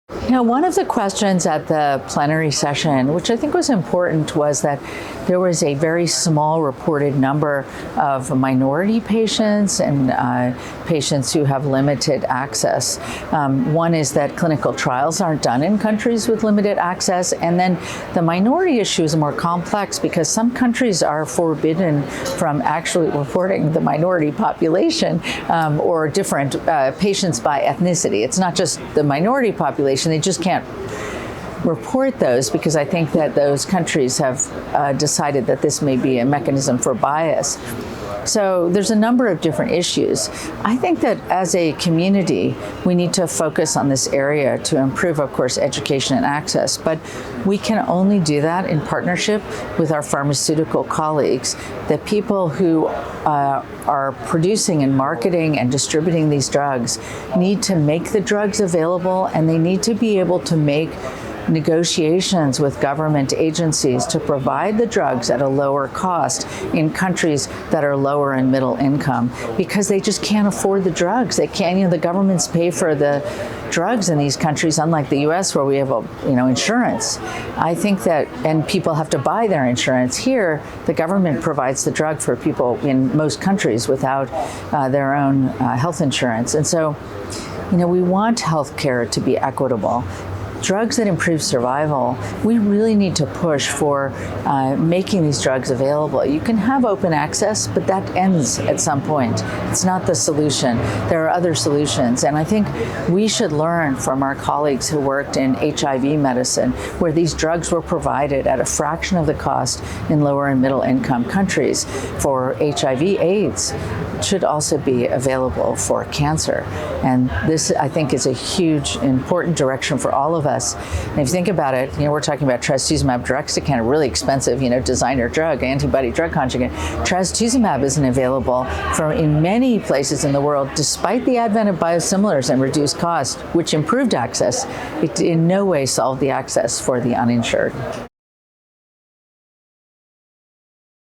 One of the questions at the plenary session, which I think was important, was that there was a very small reported number of minority patients and patients who have limited access. One is that clinical trials aren't done in countries with limited access, and then the minority issue is more complex because some countries are forbidden from actually reporting the minority population or different patients by ethnicity. It's not just the minority population, they just can't report those because I think that those countries have decided that this may be a mechanism for bias. So there's a number of different issues. I think that as a community, we need to focus on this area to improve, of course, education and access, but we can only do that in partnership with our pharmaceutical colleagues. The people who are producing and marketing and distributing these drugs need to make the drugs available, and they need to be able to make negotiations with government agencies to provide the drugs at a lower cost in countries that are lower and middle income, because they just can't afford the drugs. They can't, the governments pay for the drugs in these countries, unlike the US where we have insurance. I think that, and people have to buy their insurance. Here, the government provides the drug for people in most countries without their own health insurance. And so, we want healthcare to be equitable. Drugs that improve survival, we really need to push for making these drugs available. You can have open access, but that ends at some point. It's not the solution. There are other solutions. And I think we should learn from our colleagues who worked in HIV medicine, where these drugs were provided at a fraction of the cost in lower and middle income countries. For HIV/AIDS, should also be available for cancer. And this, I think, is a huge, important direction for all of us. And if you think about it, we're talking about trastuzumab deruxtecan, a really expensive, designer drug, antibody drug conjugate. Trastuzumab isn't available in many places in the world, despite the advent of biosimilars and reduced cost, which improved access. It in no way solved the access for the uninsured.